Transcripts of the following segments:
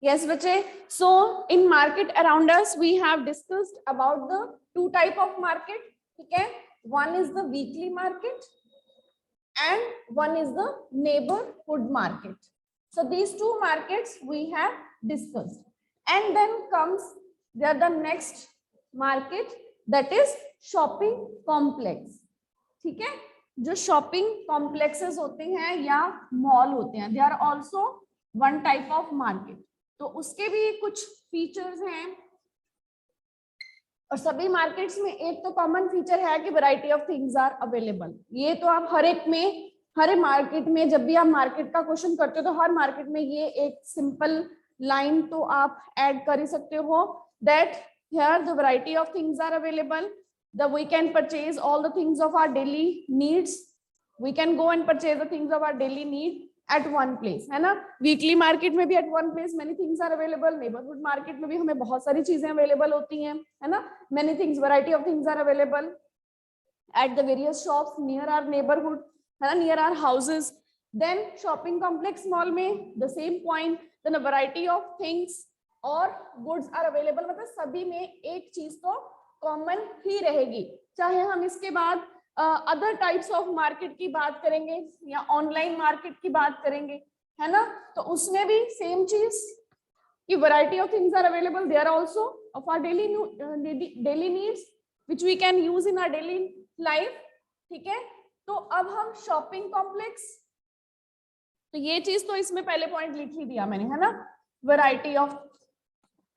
Yes, बच्चे. So in market around us, we have discussed about the two type of market. ठीक है. One is the weekly market and one is the neighborhood market. So these two markets we have discussed, and then comes the next market, that is shopping complex. ठीक है. जो shopping complexes होते हैं या mall होते हैं, they are also one type of market. तो उसके भी कुछ फीचर्स हैं, और सभी मार्केट्स में एक तो कॉमन फीचर है कि variety of things are available. ये तो आप हर एक मार्केट में जब भी आप मार्केट का क्वेश्चन करते हो तो हर मार्केट में ये एक सिंपल लाइन तो आप ऐड कर ही सकते हो, that here the variety of things are available. We can purchase all the things of our daily needs. We can go and purchase the things of our daily need at one place, है ना. Weekly market में भी at one place many things are available. Neighbourhood market में भी हमें बहुत सारी चीजें अवेलेबल होती हैं, है ना. many things, variety of things are available at the various shops near our neighborhood, है ना, near our houses. Then shopping complex mall में the same point, then a variety of things और goods are available. मतलब सभी में एक चीज तो कॉमन ही रहेगी, चाहे हम इसके बाद अदर टाइप्स ऑफ मार्केट की बात करेंगे या ऑनलाइन मार्केट की बात करेंगे, है ना. तो उसमें भी सेम चीज कि variety of things are available. They are also of our daily needs which we can use in our daily life. ठीक है. तो अब हम शॉपिंग कॉम्प्लेक्स, तो ये चीज तो इसमें पहले पॉइंट लिख ही दिया मैंने, है ना. वैरायटी ऑफ,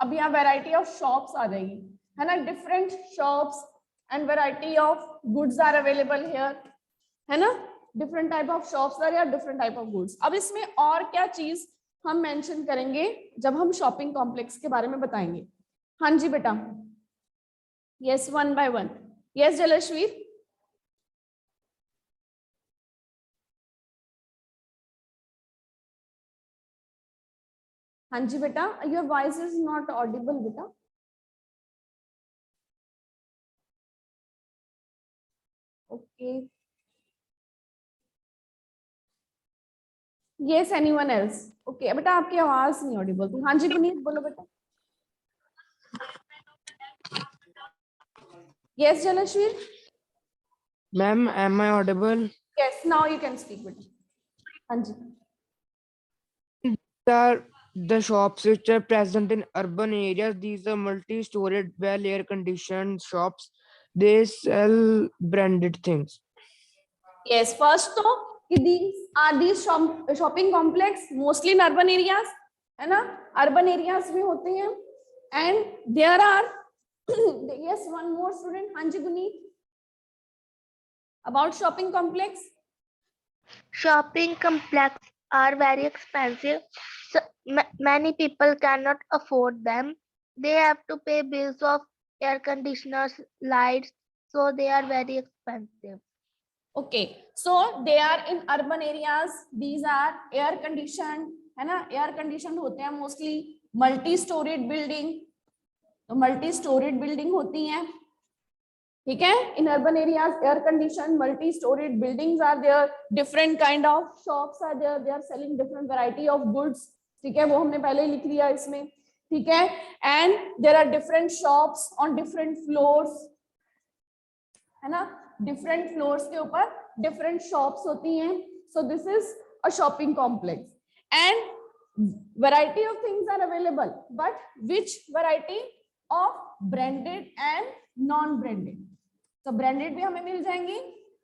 अब यहाँ वैरायटी ऑफ शॉप्स आ जाएगी, है ना. Different shops and variety of goods are available here, है ना. Different type of shops are या डिफरेंट टाइप ऑफ गुड्स. अब इसमें और क्या चीज हम मेंशन करेंगे जब हम शॉपिंग कॉम्प्लेक्स के बारे में बताएंगे. हाँ जी बेटा. Yes, one by one. Yes Jalshveer. हाँ जी बेटा. Your voice is not audible बेटा. Okay. Yes, anyone else. Okay बेटा, आपकी आवाज नहीं ऑडिबल थी. हाँ जी पुनीत, बोलो बेटा. Yes Jalshveer. Ma'am, am I audible? Yes, now you can speak बेटा. हाँ जी. The shops which are present in urban areas, these are multi-storied, well air-conditioned shops. They sell branded things. Yes, first तो कि these shopping complex mostly in urban areas, है ना. urban areas में होते हैं, and there are yes, one more student. हाँ जी Guneet, about shopping complex. Shopping complexes are very expensive. So, many people cannot afford them. They have to pay bills of air conditioners, lights, so they are very expensive. Okay, so they are in urban areas. These are air conditioned, है ना. air conditioned होते हैं mostly. multi-storied building, तो multi-storied building होती हैं. ठीक है. in urban areas air conditioned multi-storied buildings are there. different kind of shops are there. they are selling different variety of goods. ठीक है, वो हमने पहले ही लिख लिया इसमें. ठीक है. and there are different shops on different floors, है ना. different floors के ऊपर different shops होती हैं. so this is a shopping complex, and variety of things are available, but which variety of branded and non branded. तो branded भी हमें मिल जाएंगी,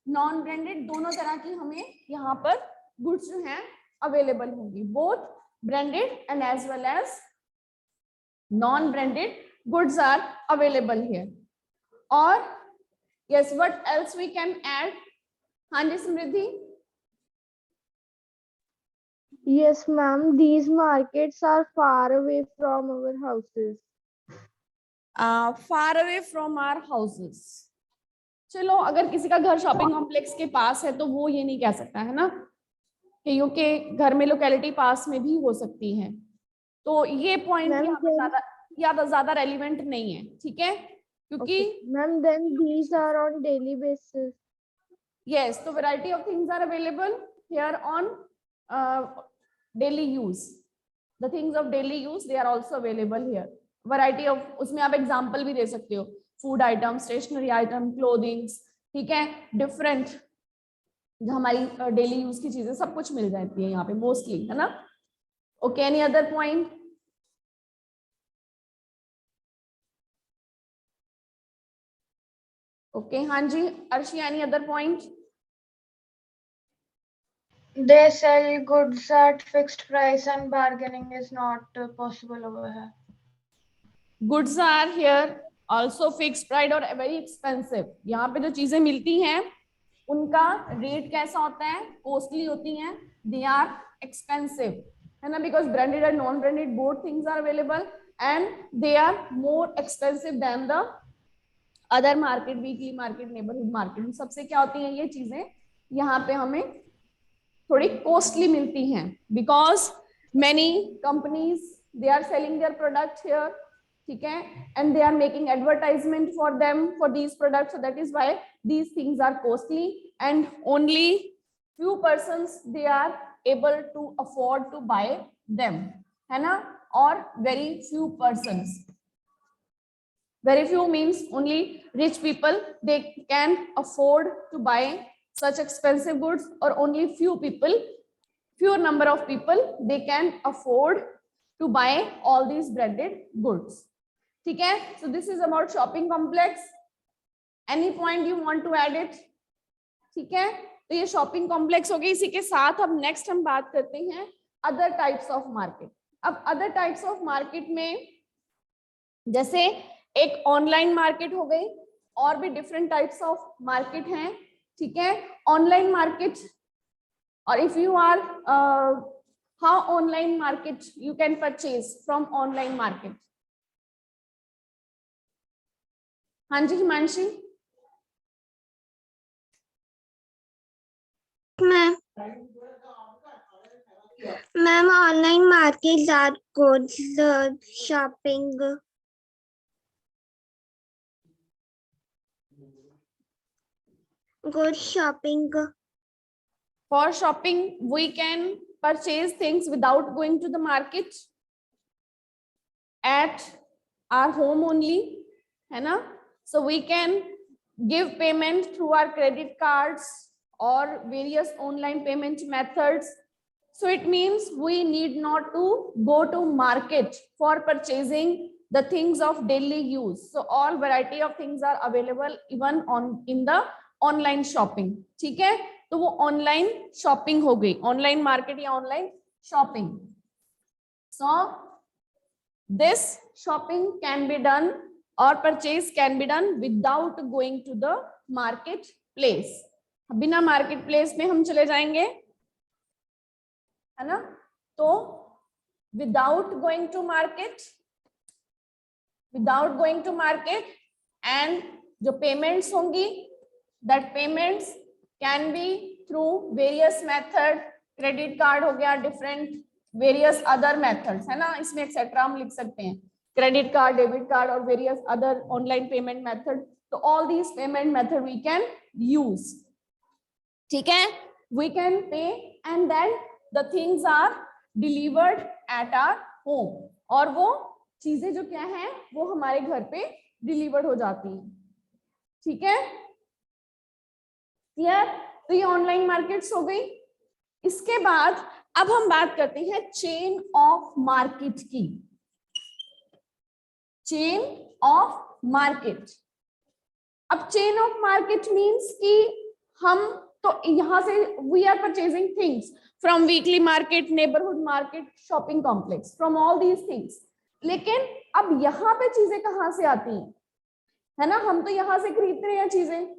नॉन ब्रांडेड, दोनों तरह की हमें यहाँ पर गुड्स जो हैं अवेलेबल होंगी. Both branded and as well as non branded goods are available here. और yes, what else we can add. हाँ जी समृद्धि. Yes, ma'am. These markets are far away from our houses. Far away from our houses. चलो, अगर किसी का घर shopping complex के पास है तो वो ये नहीं कह सकता, है ना, क्योंकि घर में लोकेलिटी पास में भी हो सकती है. तो ये पॉइंट ज्यादा रेलिवेंट नहीं है. ठीक है, क्योंकि ma'am then these are on daily basis. yes, तो variety of things are available here on daily use. The things of daily use they are also available here. Variety of, उसमें आप example भी दे सकते हो, food item, stationery item, clothings, ठीक है, different जो हमारी डेली यूज की चीजें सब कुछ मिल जाती है यहाँ पे मोस्टली, है ना. Okay, any other point? Okay, हाँ जी Arshi, any other point? They sell goods at fixed price and bargaining is not possible over here. Goods are here also fixed price और very expensive. यहाँ पे जो चीजें मिलती हैं उनका रेट कैसा होता है? कॉस्टली होती हैं. They are expensive, है ना, because branded and non-branded both things are available and they are more expensive than the other market, weekly market, neighborhood market. सबसे क्या होती हैं ये चीजें? यहाँ पे हमें थोड़ी कॉस्टली मिलती हैं because many companies they are selling their product here, ठीक है, and they are making advertisement for them for these products, so that is why these things are costly and only few persons they are able to afford to buy them, है ना, or very few persons. Very few means only rich people they can afford to buy such expensive goods, or only fewer number of people they can afford to buy all these branded goods. ठीक है, so this is about shopping complex. Any point you want to add it? ठीक है, तो ये shopping complex हो गई. इसी के साथ अब नेक्स्ट हम बात करते हैं अदर टाइप्स ऑफ मार्केट. अब अदर टाइप्स ऑफ मार्केट में जैसे एक ऑनलाइन मार्केट हो गई, और भी डिफरेंट टाइप्स ऑफ मार्केट हैं, ठीक है. ऑनलाइन मार्केट, और if you are how online market you can purchase from online market. हाँ जी Himanshi. Ma'am, online markets are goods shopping. Good shopping. For shopping, we can purchase things without going to the market, at our home only, है ना. So we can give payment through our credit cards or various online payment methods. So it means we need not to go to market for purchasing the things of daily use. So all variety of things are available even on in the online shopping. ठीक है, तो वो online shopping हो गई, online market या online shopping. So this shopping can be done or purchase can be done without going to the market place. बिना market place में हम चले जाएंगे, है ना. तो without going to market and जो पेमेंट्स होंगी, that payments can be through various method. Credit card हो गया, डिफरेंट वेरियस अदर मेथड्स, है ना, इसमें एक्सेट्रा हम लिख सकते हैं. क्रेडिट कार्ड, डेबिट कार्ड और various other online payment method. तो all these payment method we can use. ठीक है, we can pay and then the things are delivered at our home, और वो चीजें जो क्या है वो हमारे घर पे डिलीवर्ड हो जाती हैं. ठीक है, क्लियर. तो ये ऑनलाइन मार्केट्स हो गई. इसके बाद अब हम बात करते हैं चेन ऑफ मार्केट की. Chain of market. अब चेन ऑफ मार्केट मींस कि हम तो यहां से we are purchasing things from weekly market, neighbourhood market, shopping complex, from all these things. लेकिन अब यहाँ पे चीजें कहाँ से आती हैं, है ना, हम तो यहाँ से खरीदते रहे हैं चीजें,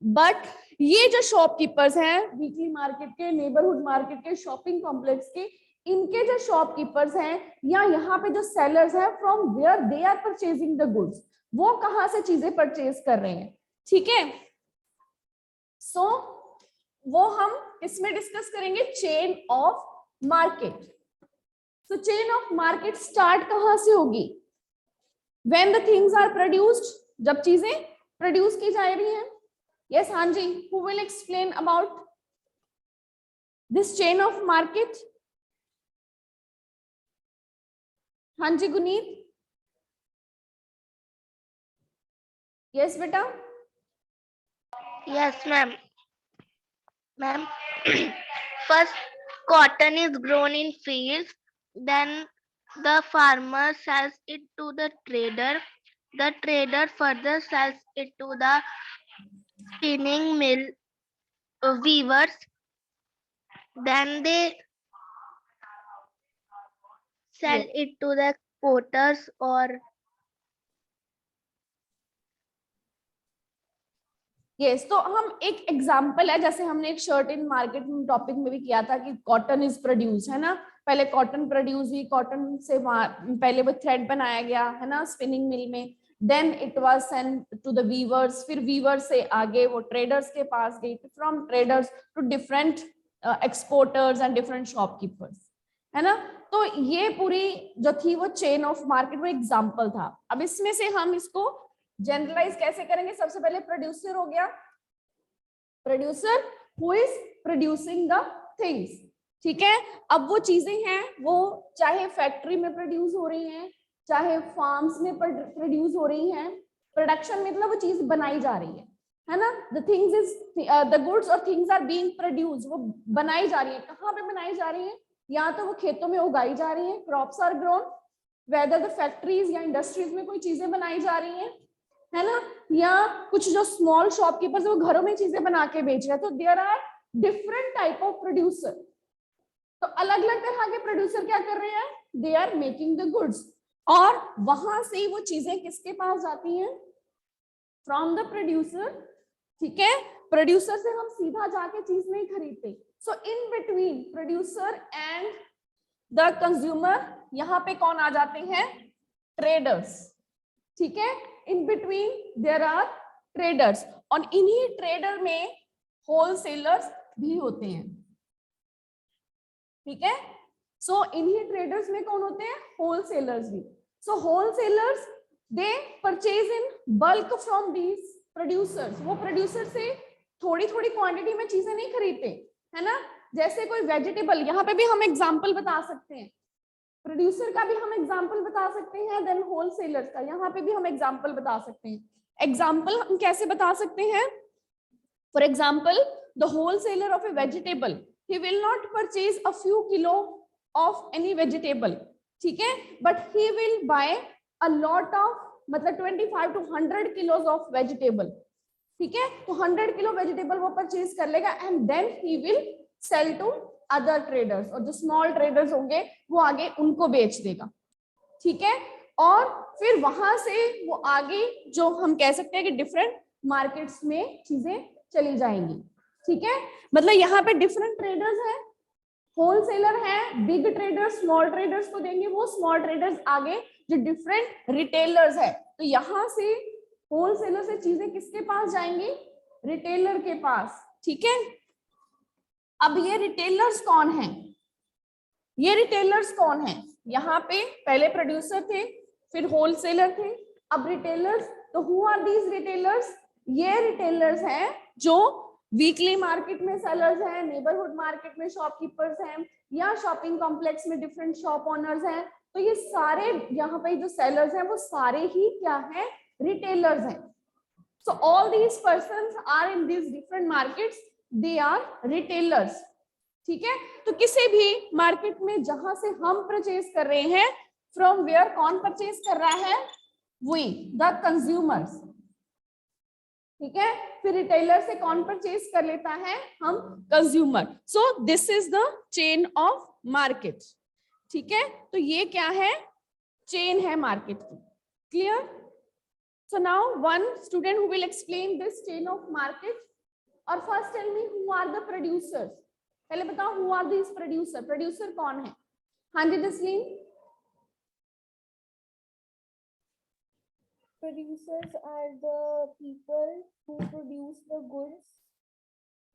बट ये जो शॉपकीपर्स हैं वीकली मार्केट के, नेबरहुड मार्केट के, शॉपिंग कॉम्प्लेक्स के, इनके जो शॉपकीपर्स हैं या यहाँ पे जो सेलर्स हैं, from where they are purchasing the goods, वो कहाँ से चीजें परचेज कर रहे हैं. ठीक है, सो वो हम इसमें डिस्कस करेंगे chain of market. So chain of market start कहाँ से होगी? When the things are produced, जब चीजें प्रोड्यूस की जा रही हैं. यस, हाँ जी, who will explain about this chain of market? हाँ जी गुनीत, यस बेटा। Yes, ma'am. Ma'am, first cotton is grown in fields, then the farmer sells it to the trader. The trader further sells it to the spinning mill weavers. Then they sell Yes. it to the potters or yes, तो हम एक example है, जैसे हमने एक shirt in market topic में भी किया था कि कॉटन इज प्रोड्यूस, है ना। पहले कॉटन प्रोड्यूस हुई, कॉटन से पहले वो थ्रेड बनाया गया, है ना, स्पिनिंग मिल में, then it was sent to the weavers, फिर वीवर्स से आगे वो ट्रेडर्स के पास गई, from traders to different exporters and different shopkeepers, है ना। तो ये पूरी जो थी वो चेन ऑफ मार्केट, वो एग्जाम्पल था। अब इसमें से हम इसको जनरलाइज कैसे करेंगे? सबसे पहले प्रोड्यूसर हो गया, producer who is producing the things, ठीक है। अब वो चीजें हैं वो चाहे फैक्ट्री में प्रोड्यूस हो रही हैं, चाहे फार्म्स में प्रोड्यूस हो रही हैं, प्रोडक्शन मतलब वो चीज बनाई जा रही है ना। The things is the goods और थिंग्स आर बीइंग प्रोड्यूस, वो बनाई जा रही है। कहाँ पे बनाई जा रही है? या तो वो खेतों में उगाई जा रही है, crops are grown, whether the factories या इंडस्ट्रीज में कोई चीजें बनाई जा रही हैं, है ना, या कुछ जो स्मॉल शॉपकीपर्स वो घरों में चीजें बना के बेच रहे हैं। तो there are different type of producer. तो अलग अलग तरह के प्रोड्यूसर क्या कर रहे हैं? They are making the goods, और वहां से वो चीजें किसके पास जाती हैं? फ्रॉम द प्रोड्यूसर, ठीक है। प्रोड्यूसर से हम सीधा जाके चीज नहीं खरीदते। So in between producer and the consumer यहाँ पे कौन आ जाते हैं? ट्रेडर्स, ठीक है। In between there are traders, और इन्हीं ट्रेडर में होलसेलर्स भी होते हैं, ठीक है। सो इन्हीं ट्रेडर्स में कौन होते हैं? होलसेलर्स भी। So wholesalers they purchase in bulk from these producers, वो प्रोड्यूसर से थोड़ी थोड़ी क्वांटिटी में चीजें नहीं खरीदते, है ना। जैसे कोई वेजिटेबल, यहाँ पे भी हम एग्जाम्पल बता सकते हैं, प्रोड्यूसर का भी हम एग्जाम्पल बता सकते हैं, देन होलसेलर का यहाँ पे भी हम एग्जाम्पल बता सकते हैं। एग्जाम्पल हम कैसे बता सकते हैं? For example, the wholesaler of A vegetable, he will not purchase a few kilo of any vegetable, ठीक है, but he will buy a lot of, मतलब 25 to 100 kilos of vegetable, ठीक है। तो 100 किलो वेजिटेबल वो परचेज कर लेगा, and then he will sell to other traders, और जो स्मॉल ट्रेडर्स होंगे वो आगे उनको बेच देगा, ठीक है। और फिर वहां से वो आगे जो हम कह सकते हैं कि डिफरेंट मार्केट्स में चीजें चली जाएंगी, ठीक है। मतलब यहाँ पे डिफरेंट ट्रेडर्स हैं, होलसेलर है, बिग ट्रेडर्स स्मॉल ट्रेडर्स को देंगे, वो स्मॉल ट्रेडर्स आगे जो डिफरेंट रिटेलर्स है। तो यहाँ से होलसेलर से चीजें किसके पास जाएंगी? रिटेलर के पास, ठीक है। अब ये रिटेलर्स कौन हैं? ये रिटेलर्स कौन हैं? यहाँ पे पहले प्रोड्यूसर थे, फिर होलसेलर थे, अब रिटेलर्स। तो हु आर दीज रिटेलर्स? ये रिटेलर्स हैं जो वीकली मार्केट में सेलर्स हैं, नेबरहुड मार्केट में शॉपकीपर्स हैं, या शॉपिंग कॉम्प्लेक्स में डिफरेंट शॉप ओनर्स हैं। तो ये सारे यहाँ पे जो सेलर्स हैं वो सारे ही क्या हैं? रिटेलर्स हैं। So all these persons are in these different markets, they are retailers, ठीक है। तो किसी भी मार्केट में जहां से हम परचेज कर रहे हैं, फ्रॉम वेयर कौन परचेज कर रहा है? वी, द कंज्यूमर्स, ठीक है। फिर रिटेलर से कौन परचेज कर लेता है? हम, consumer. So this is the chain of market, ठीक है। तो ये क्या है? चेन है मार्केट की, clear. So now one student who will explain this chain of market, और first tell me who are the producers. पहले बताओ who are this producer, producer कौन है? हाँ जी Jasleen. Producers are the people who produce the goods,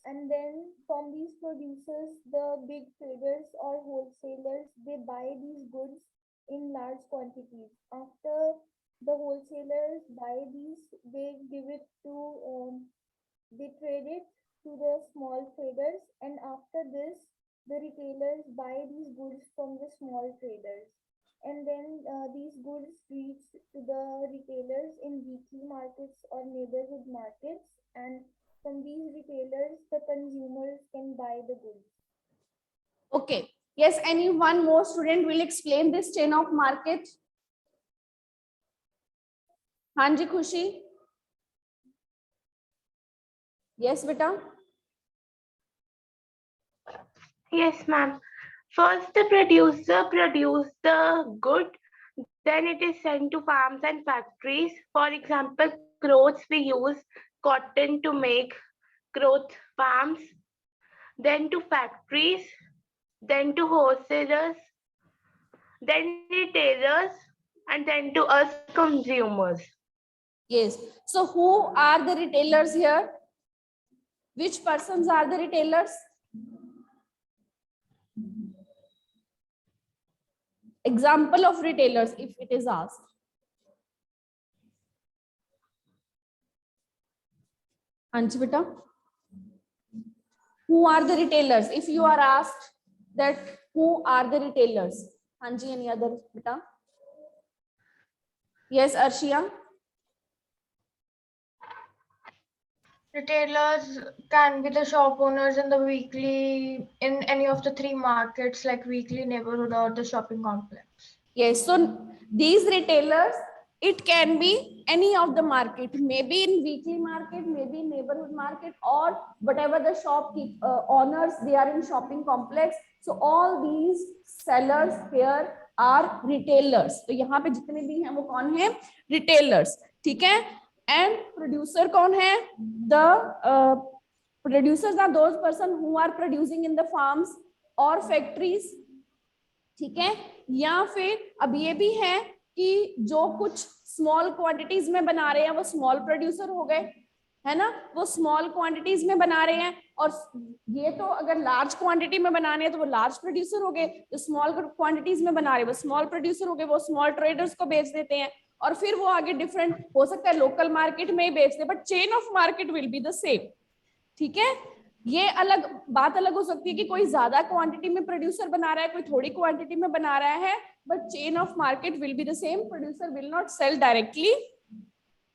and then from these producers, the big traders or wholesalers, they buy these goods in large quantities. After the wholesalers buy these, they give it to, they trade it to the small traders, and after this, the retailers buy these goods from the small traders. and then these goods reach to the retailers in weekly markets or neighborhood markets, and from these retailers the consumers can buy the goods. Okay. Yes, any one more student will explain this chain of market? हाँ जी खुशी. Yes, beta. Yes, ma'am. First, the producer produces the good, then it is sent to farms and factories. For example, clothes, we use cotton to make cloth farms, then to factories, then to wholesalers, then retailers, and then to us consumers. Yes. So who are the retailers here? Which persons are the retailers? Example of retailers if it is asked. Anji beta. Who are the retailers? If you are asked that who are the retailers? Anji, any other beta? Yes, Arshia. Retailers can be the shop owners in the weekly, in any of the three markets like weekly, neighborhood, or the shopping complex. Yes, so these retailers, it can be any of the market, maybe in weekly market, maybe in neighborhood market, or whatever the owners, they are in shopping complex. So all these sellers here are retailers. तो यहाँ पे जितने भी हैं वो कौन है? Retailers. ठीक है? And producer कौन है? The producers are those person who are producing in the farms or factories. ठीक है? या फिर अब ये भी है कि जो कुछ स्मॉल क्वांटिटीज में बना रहे हैं वो स्मॉल प्रोड्यूसर हो गए, है ना? वो स्मॉल क्वांटिटीज में बना रहे हैं, और ये तो अगर लार्ज क्वांटिटी में बनाने हैं तो वो लार्ज प्रोड्यूसर हो गए, जो स्मॉल क्वांटिटीज में बना रहे हैं वो स्मॉल प्रोड्यूसर हो गए, वो स्मॉल ट्रेडर्स को बेच देते हैं, और फिर वो आगे डिफरेंट हो सकता है लोकल मार्केट में ही बेचते हैं, but chain of market will be the same. ठीक है? ये अलग बात अलग हो सकती है कि कोई ज्यादा क्वांटिटी में प्रोड्यूसर बना रहा है, कोई थोड़ी क्वांटिटी में बना रहा है, but chain of market will be the same. Producer will not sell directly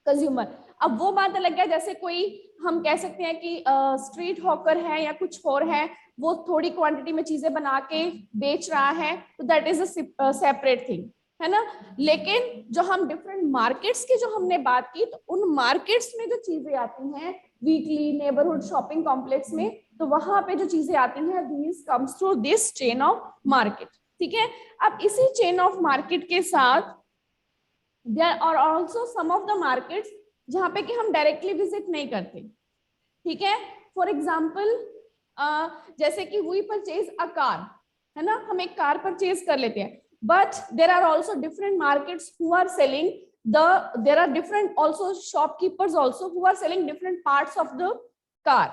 consumer. अब वो बात अलग है, जैसे कोई हम कह सकते हैं कि स्ट्रीट हॉकर है या कुछ और है, वो थोड़ी क्वांटिटी में चीजें बना के बेच रहा है, तो that is a separate thing, है ना? लेकिन जो हम डिफरेंट मार्केट्स की जो हमने बात की, तो उन मार्केट्स में जो चीजें आती हैं वीकली, नेबरहुड, शॉपिंग कॉम्प्लेक्स में, तो वहां पे जो चीजें आती हैं these comes through this chain of market. ठीक है? अब इसी चेन ऑफ मार्केट के साथ there are also some of the markets जहां पे कि हम डायरेक्टली विजिट नहीं करते. ठीक है? फॉर एग्जांपल जैसे कि वी परचेज अ कार, है ना? हम एक कार परचेज कर लेते हैं, but there are also different markets who are selling there are different also shopkeepers also who are selling different parts of the car.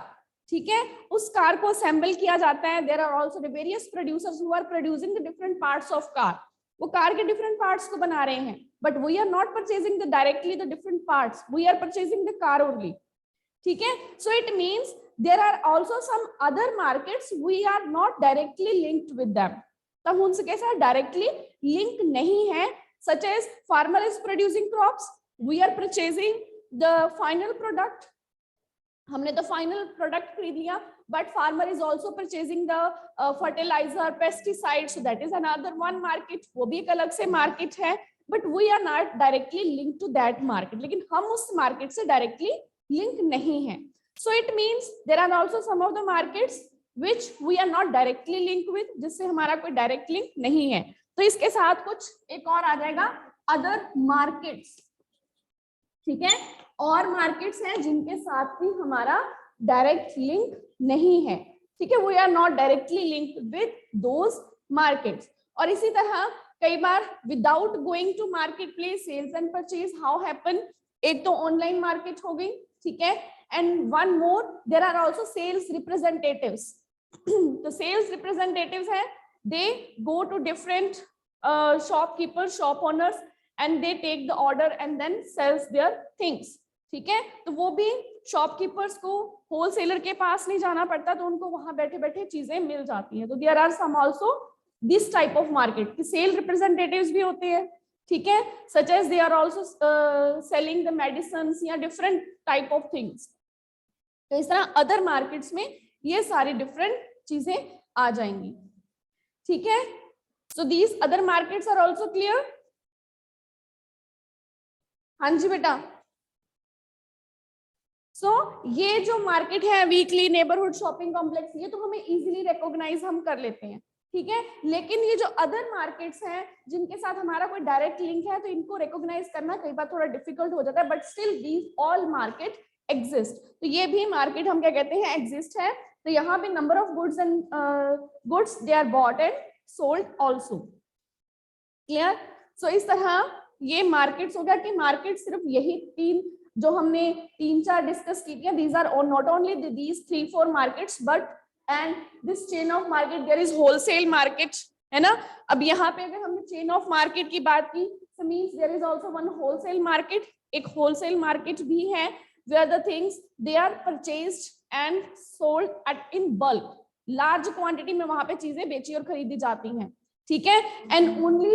ठीक है? उस कार को असेंबल किया जाता है. there are also the various producers who are producing the different parts of car. वो car के different parts को बना रहे हैं, but we are not purchasing the directly the different parts, we are purchasing the car only. ठीक है? So it means there are also some other markets we are not directly linked with them. तब उनसे कैसा directly link नहीं है, such as farmer is producing crops, we are purchasing the final product, हमने तो final product खरीद लिया, but farmer is also purchasing the fertilizer, pesticide, so that is another one market, वो भी एक अलग से मार्केट है, but we are not directly linked to that market. लेकिन हम उस मार्केट से डायरेक्टली लिंक नहीं है. So it means there are also some of the markets which we are not directly linked with, जिससे हमारा कोई डायरेक्ट लिंक नहीं है. तो इसके साथ कुछ एक और आ जाएगा, अदर मार्केट्स. ठीक है? और मार्केट्स हैं जिनके साथ भी हमारा डायरेक्ट लिंक नहीं है. ठीक है? We are not directly linked with those markets. और इसी तरह कई बार without going to market place sales and purchase how happen, एक तो ऑनलाइन मार्केट हो गई. ठीक है? And one more, there are also sales representatives. तो सेल्स रिप्रेजेंटेटिव्स हैं, they go to different shopkeepers, shop owners, and they take the order and then sells their things. ठीक है? तो वो भी शॉपकीपर्स को होलसेलर के पास नहीं जाना पड़ता, तो उनको वहां बैठे बैठे चीजें मिल जाती हैं. तो there are some also this type of market की सेल रिप्रेजेंटेटिव्स भी होते हैं, ठीक है, such as they are also selling the medicine या डिफरेंट टाइप ऑफ थिंग्स। तो इस तरह अदर मार्केट्स में ये सारी डिफरेंट चीजें आ जाएंगी, ठीक है। So these other markets are also clear? हाँ जी बेटा। सो ये जो मार्केट है वीकली नेबरहुड शॉपिंग कॉम्प्लेक्स, ये तो हमें इजीली रिकॉग्नाइज हम कर लेते हैं, ठीक है। लेकिन ये जो अदर मार्केट्स हैं जिनके साथ हमारा कोई डायरेक्ट लिंक है, तो इनको रिकॉग्नाइज करना कई बार थोड़ा डिफिकल्ट हो जाता है, but still these all market exist. तो ये भी मार्केट हम क्या कहते हैं, एग्जिस्ट है। तो यहाँ पे number of goods and goods they are bought and sold also, clear. So इस तरह ये मार्केट्स हो गया कि मार्केट सिर्फ यही तीन जो हमने 3-4 डिस्कस की थी, these are not only these 3-4 markets but and this chain of market there is wholesale market, है ना। अब यहाँ पे अगर हमने chain of market की बात की, so means there is also one wholesale market, एक wholesale market भी है where the things they are purchased and sold at in bulk, large quantity में वहां पे चीजें बेची और खरीदी जाती हैं, ठीक है। and only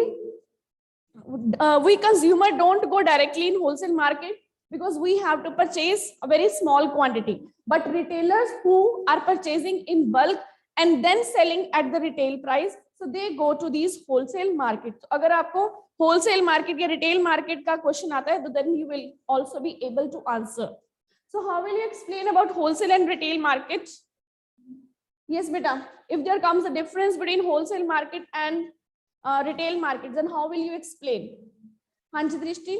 we consumer don't go directly in wholesale market because we have to purchase a very small quantity, but retailers who are purchasing in bulk and then selling at the retail price, so they go to these wholesale markets. अगर आपको wholesale market या retail market का question आता है, तो then you will also be able to answer. So how will you explain about wholesale and retail market? Yes beta, if there comes a difference between wholesale market and retail market, then how will you explain? हाँ जी दृष्टि।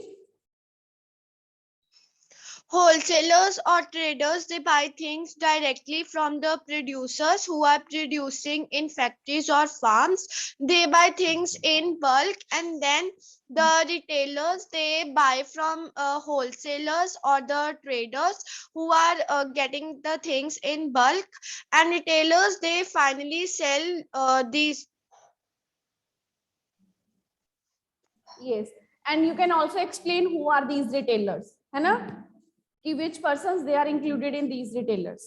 Wholesalers or traders, they buy things directly from the producers who are producing in factories or farms. They buy things in bulk, and then the retailers, they buy from wholesalers or the traders who are getting the things in bulk, and retailers, they finally sell these. Yes, and you can also explain who are these retailers, है ना, कि which persons they are included in these retailers.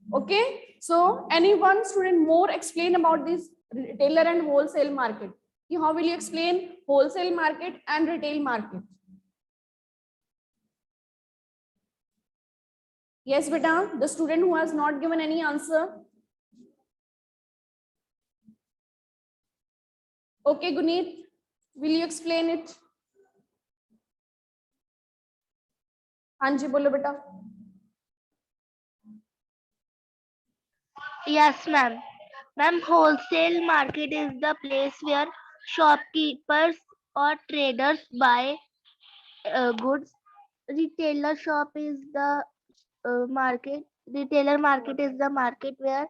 Okay, so any one student more explain about this retailer and wholesale market. How will you explain wholesale market and retail market? Yes beta, the student who has not given any answer. Okay Guneet, will you explain it? हाँ जी बोलो बेटा। Yes, ma'am. Ma'am, wholesale market is the place where shopkeepers or traders buy goods. Retailer shop is the market. Retailer market is the market where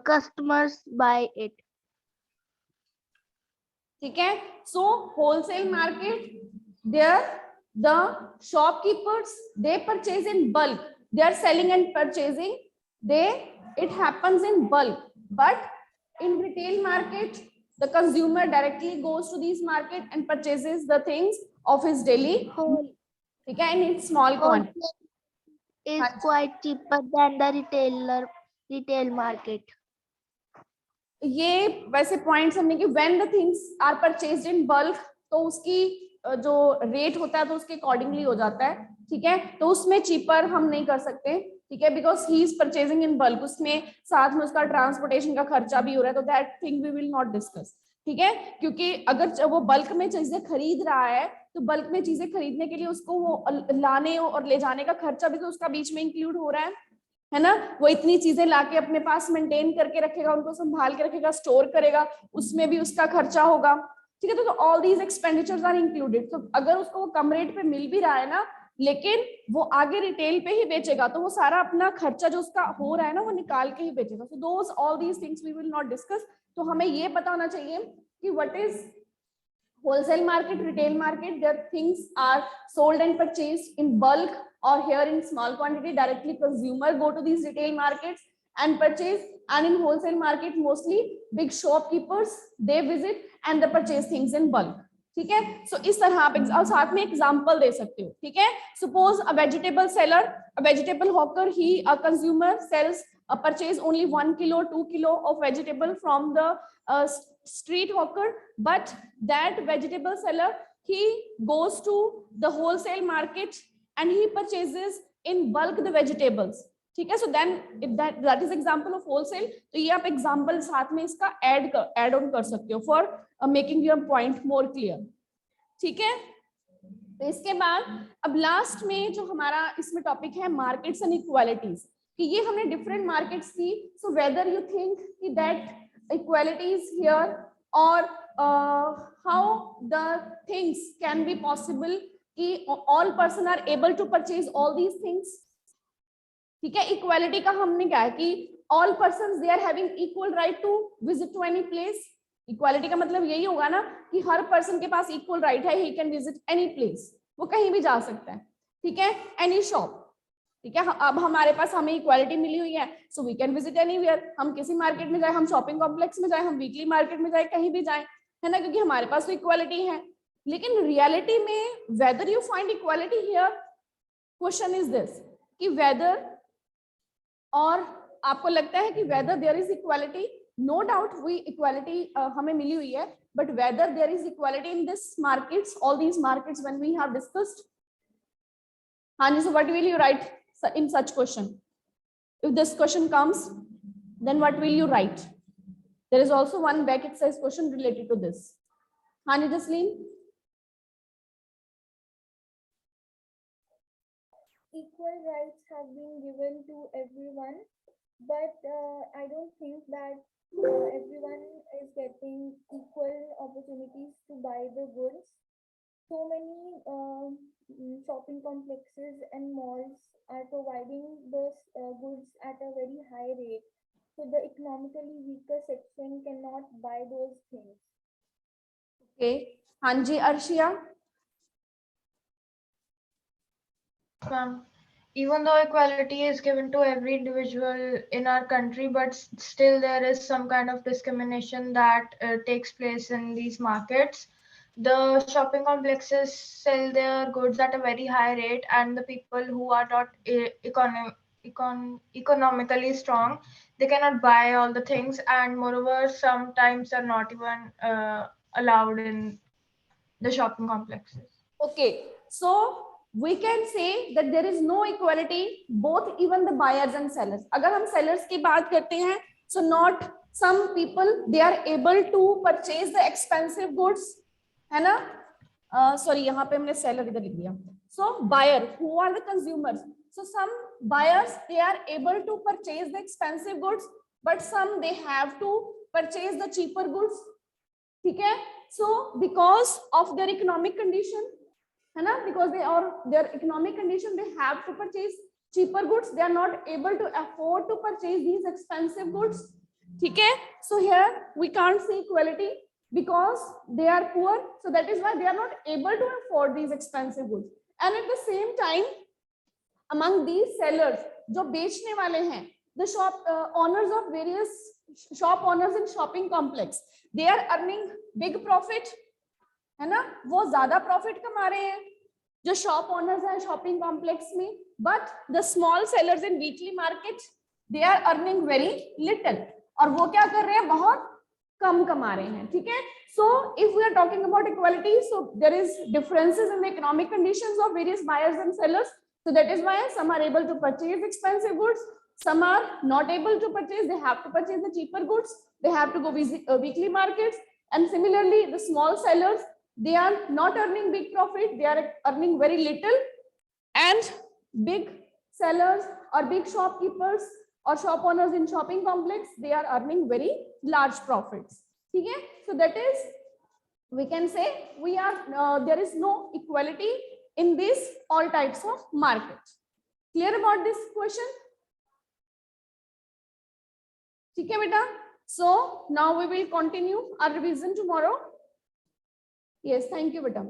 customers buy it. ठीक है, so wholesale market there the shopkeepers they purchase in bulk, they are selling and purchasing, it happens in bulk. But in retail market the consumer directly goes to this market and purchases the things of his daily, ठीक है, in small quantity. Is quite cheaper than the retail market. ये वैसे points हमने कि when the things are purchased in bulk, तो उसकी जो rate होता है तो उसके अकॉर्डिंगली हो जाता है, ठीक है। तो उसमें चीपर हम नहीं कर सकते, ठीक है, because he is purchasing in bulk, उसमें साथ में उसका ट्रांसपोर्टेशन का खर्चा भी हो रहा है, तो that thing we will not discuss, ठीक है। क्योंकि अगर वो बल्क में चीजें खरीद रहा है, तो बल्क में चीजें खरीदने के लिए उसको वो लाने और ले जाने का खर्चा भी तो उसका बीच में इंक्लूड हो रहा है ना। वो इतनी चीजें लाके अपने पास मेंटेन करके रखेगा, उनको संभाल के रखेगा, स्टोर करेगा, उसमें भी उसका खर्चा होगा, ठीक है। तो all these expenditures are included. तो अगर उसको वो कम रेट पे मिल भी रहा है ना, लेकिन वो आगे रिटेल पे ही बेचेगा, तो वो सारा अपना खर्चा जो उसका हो रहा है ना, वो निकाल के ही बेचेगा। So those all these things we will not discuss. तो हमें ये पता होना चाहिए कि what is wholesale market, retail market, their things are sold and purchased in bulk or here in small quantity, directly consumer go to these retail markets and purchase, and in wholesale market mostly big shopkeepers they visit and they purchase things in bulk, ठीक है। सो इस तरह आप साथ में example दे सकते हो, ठीक है। Suppose a vegetable seller, a vegetable hawker, he a consumer sells purchase only 1 kilo, 2 kilo of vegetable from the street hawker, but that vegetable seller, he goes to the wholesale market and he purchases in bulk the vegetables. ठीक है, so then if that is example of wholesale, तो ये आप example साथ में इसका add on कर सकते हो for making your point more clear. ठीक है, तो इसके बाद अब लास्ट में जो हमारा इसमें टॉपिक है मार्केट्स एंड इक्वालिटीज, कि ये हमने डिफरेंट मार्केट्स की, सो वेदर यू थिंक कि दैट इक्वालिटी इज हियर और how the things can be possible कि all person are able to purchase all these things. ठीक है, इक्वालिटी का हमने क्या है कि all person they are having equal right to visit to any place. Equality का मतलब यही होगा ना कि हर पर्सन के पास इक्वल राइट है, he can visit any place, वो कहीं भी जा सकता है. ठीक है, एनी शॉप. ठीक है, अब हमारे पास हमें इक्वालिटी मिली हुई है, so we can visit anywhere. हम किसी मार्केट में जाए, हम शॉपिंग कॉम्प्लेक्स में जाए, हम वीकली मार्केट में जाए, कहीं भी जाए, है ना, क्योंकि हमारे पास तो इक्वालिटी है. लेकिन रियलिटी में whether you find equality here, question is this कि वेदर, और आपको लगता है कि whether there is equality. No doubt we equality हमें मिली हुई है, but whether there is equality in this markets, all these markets when we have discussed. Hanji, so what will you write in such question? If this question comes, then what will you write? There is also one back exercise question related to this. Hanji, Jasleen. Equal rights have been given to everyone, but I don't think that everyone is getting equal opportunities to buy the goods. So many shopping complexes and malls are providing those goods at a very high rate. So the economically weaker section cannot buy those things. Okay. Hanji, Arshia. Even though equality is given to every individual in our country, but still there is some kind of discrimination that takes place in these markets. The shopping complexes sell their goods at a very high rate, and the people who are not economically strong, they cannot buy all the things, and moreover sometimes are not even allowed in the shopping complexes. Okay, so we can say that there is no equality, both even the buyers and sellers. अगर हम sellers की बात करते हैं, so not some people they are able to purchase the expensive goods, है ना? Sorry, यहाँ पे हमने seller इधर लिख दिया. So buyer, who are the consumers? So some buyers they are able to purchase the expensive goods, but some they have to purchase the cheaper goods. ठीक है? So because of their economic condition, है ना, because they are their economic condition, they have to purchase cheaper goods. They are not able to afford to purchase these expensive goods. ठीक है, so here we can't see equality because they are poor, so that is why they are not able to afford these expensive goods. And at the same time, among these sellers, जो बेचने वाले हैं, the shop owners of various shop owners in shopping complex, they are earning big profit, है ना, वो ज्यादा profit कमा रहे हैं जो शॉप ओनर्स हैं शॉपिंग कॉम्प्लेक्स में, but the small sellers in weekly market they are earning very little, और वो क्या कर रहे हैं, बहुत कम कमा रहे हैं. ठीक है, so if we are talking about equality, so there is differences in the economic conditions of various buyers and sellers, so that is why some are able to purchase expensive goods, some are not able to purchase, they have to purchase the cheaper goods, they have to go visit weekly markets. And similarly the small sellers, they are not earning big profit, they are earning very little, and big sellers or big shopkeepers or shop owners in shopping complex, they are earning very large profits. Okay, so that is, we can say we are there is no equality in this all types of market. Clear about this question? Okay beta, so now we will continue our revision tomorrow. Yes, thank you beta.